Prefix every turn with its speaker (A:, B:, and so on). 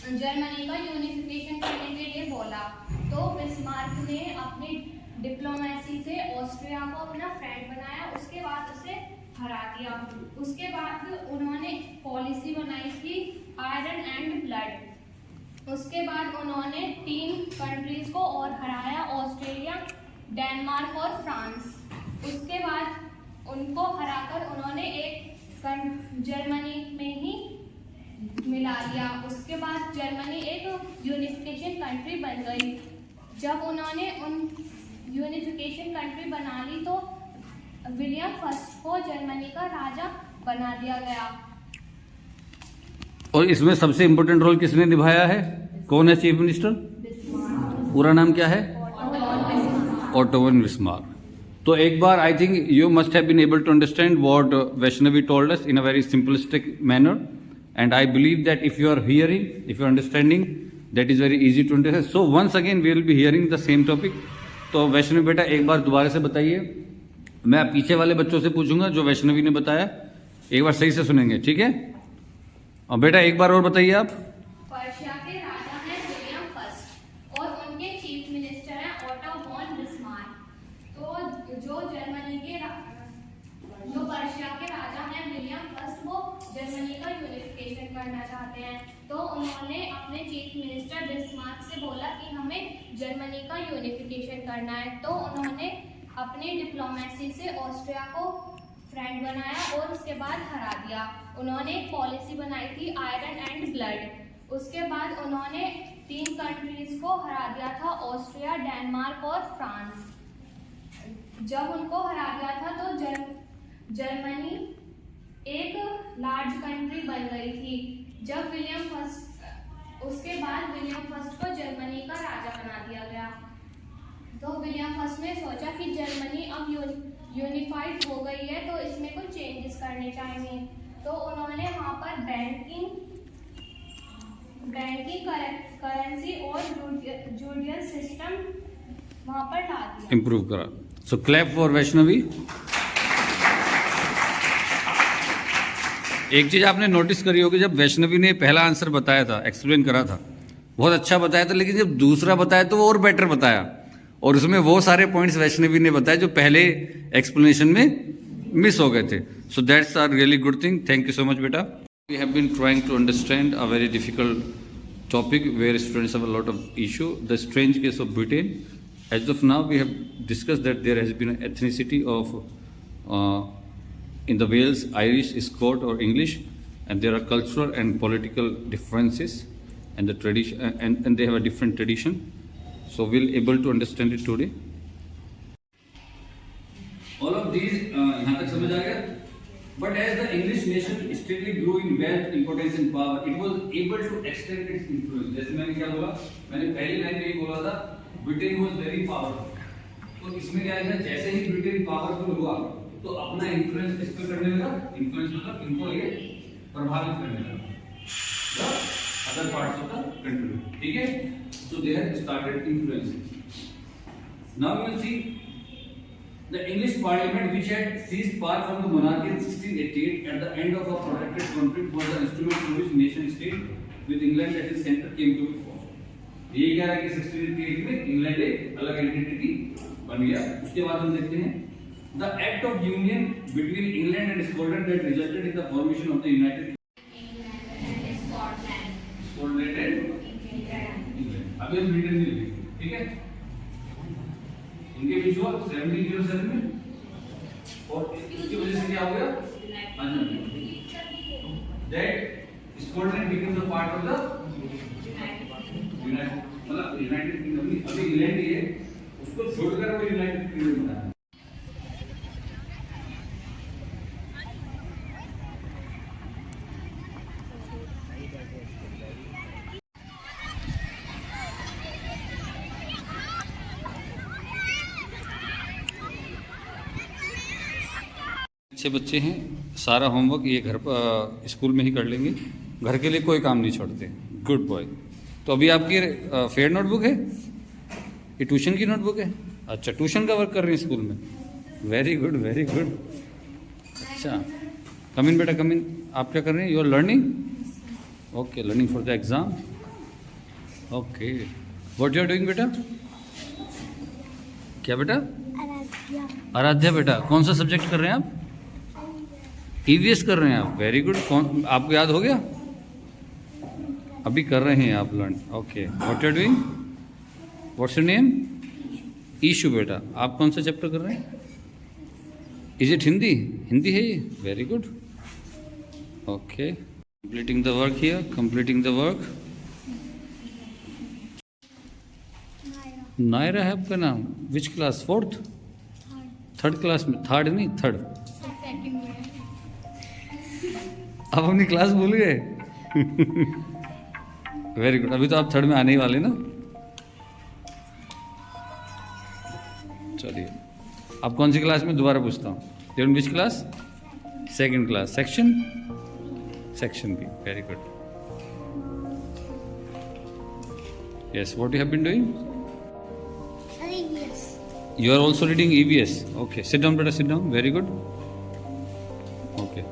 A: Germany का unification करने के लिए बोला, तो बिस्मार्क ने अपनी डिप्लोमेसी से ऑस्ट्रिया को अपना फ्रेंड बनाया, उसके बाद उसे हरा दिया। उसके बाद उन्होंने पॉलिसी बनाई थी आयरन एंड ब्लड। उसके बाद उन्होंने 3 कंट्रीज को और हराया, ऑस्ट्रेलिया, डेनमार्क और फ्रांस। उसके बाद उनको हराकर उन्होंने एक जर्मनी में ही मिला लिया। उसके बाद जर्मनी एक यूनिफिकेशन कंट्री बन गई। जब उन्होंने उन यूनिफिकेशन कंट्री बना ली तो विलियम फर्स्ट को जर्मनी का राजा बना दिया गया।
B: और इसमें सबसे इम्पोर्टेंट रोल किसने निभाया है? कौन है चीफ मिनिस्टर? पूरा नाम क्या है? Otto von Bismarck. तो एक बार I think you must have been able to understand what Vaishnavi told us in a very simplistic manner, and I believe that if you are hearing, if you are understanding, that is very easy to understand. So once again we will be hearing the same topic. तो वैष्णवी बेटा एक बार दोबारा से बताइए, मैं पीछे वाले बच्चों से पूछूंगा जो वैष्णवी ने बताया, एक बार सही से सुनेंगे, ठीक है? और बेटा एक बार और बताइए आप।
A: पर्शिया के राजा हैं विलियम फर्स्ट और उनके चीफ मिनिस्टर हैं ऑटो वॉन बिस्मार्क। तो जो जर्मनी के जो पर्शिया के राजा हैं विलियम फर्स्ट, वो जर्मनी का यूनिफिकेशन करना चाहते हैं। तो उन्होंने अपने चीफ मिनिस्टर बिस्मार्क से बोला कि हमें जर्मनी का यूनिफिकेशन करना है। तो उन्होंने अपनी डिप्लोमेसी से ऑस्ट्रिया को फ्रेंड बनाया और उसके बाद हरा दिया। उन्होंने एक पॉलिसी बनाई थी आयरन एंड ब्लड। उसके बाद उन्होंने 3 कंट्रीज को हरा दिया था, ऑस्ट्रिया, डेनमार्क और फ्रांस। जब उनको हरा दिया था तो जर्मनी एक लार्ज कंट्री बन गई थी। जब उसके बाद विलियम फर्स्ट को जर्मनी का राजा बना दिया गया। तो विलियम फर्स्ट ने सोचा कि जर्मनी अब यूनिफाइड हो गई है तो इसमें कुछ चेंजेस करने चाहिए। तो उन्होंने वहाँ पर बैंकिंग, करेंसी और जुडिशियल सिस्टम वहाँ पर ला दिया,
B: इम्प्रूव करा। सो क्लैप फॉर वैष्णवी। एक चीज आपने नोटिस करी होगी, जब वैष्णवी ने पहला आंसर बताया था, एक्सप्लेन करा था, बहुत अच्छा बताया था, लेकिन जब दूसरा बताया तो वो और बेटर बताया, और उसमें वो सारे पॉइंट्स वैष्णवी ने बताए जो पहले एक्सप्लेनेशन में मिस हो गए थे। So that's are really good thing. Thank you so much बेटा। We have been trying to understand a very difficult topic where students have a lot of issue, the strange case of Britain. As of now, we have discussed that there has been an ethnicity of in the Wales, Irish, Scot or English, and there are cultural and political differences, and the tradition and they have a different tradition. So we'll able to understand it today. All of these यहाँ तक समझ आ गया? But as the English nation steadily grew in wealth, importance and power, it was able to extend its influence. जैसे मैंने क्या बोला? मैंने पहली लाइन में ये बोला था, Britain was very powerful. तो इसमें क्या है? जैसे ही ब्रिटेन पावरफुल हुआ, तो अपना इन्फ्लुएंस किस पे करने लगा? इन्फ्लुएंस मतलब इनको ये प्रभावित करने लगा other parts of the country, ठीक है? So they have started influencing. Now you will see. The English Parliament, which had seized power from the monarchy in 1688 at the end of a protracted conflict, was the instrument through which nation-state with England at its center came to be formed. ये कह रहा है कि 1688 में England एक अलग entity बन गया। उसके बाद हम देखते हैं the Act of Union between England and Scotland that resulted in the formation of the United Scotland and England। अभी हम ब्रिटेन नहीं लेंगे, ठीक है? इनके बीच हुआ 1707 में, और इसकी वजह से क्या हो गया? That Scotland became the part of the United, मतलब यूनाइटेड किंगडम नहीं, अभी इंग्लैंड ही है, उसको छोड़कर वो यूनाइटेड किंगडम बना है। अच्छे बच्चे हैं, सारा होमवर्क ये घर पर स्कूल में ही कर लेंगे, घर के लिए कोई काम नहीं छोड़ते। Good boy. तो अभी आपकी फेयर नोटबुक है, ये ट्यूशन की नोटबुक है? अच्छा, ट्यूशन का वर्क कर रही हैं स्कूल में, वेरी गुड वेरी गुड। अच्छा, कम इन बेटा कम इन। आप क्या कर रहे हैं? You are learning, okay, learning for the exam. Okay, what you are doing बेटा? क्या बेटा? आराध्या बेटा, कौन सा सब्जेक्ट कर रहे हैं आप? ईवीएस कर रहे हैं आप, वेरी गुड। कौन आपको याद हो गया? अभी कर रहे हैं आप learn. Okay, what you are doing? What's your name? Ishu बेटा, आप कौन सा चैप्टर कर रहे हैं? Is it Hindi? हिंदी है ये, very good. Okay, completing the work here, completing the work. Naira है आपका नाम, which class? Fourth? Third class में? थर्ड नहीं, थर्ड। आप अपनी क्लास भूल गए? वेरी गुड, अभी तो आप थर्ड में आने ही वाले ना। चलिए, आप कौन सी क्लास में? दोबारा पूछता हूँ, you're in which class? Second class. Section? Section B, very good. Yes, what you have been doing? You are also reading EVS. Okay, sit down, better sit down. Very good. Okay.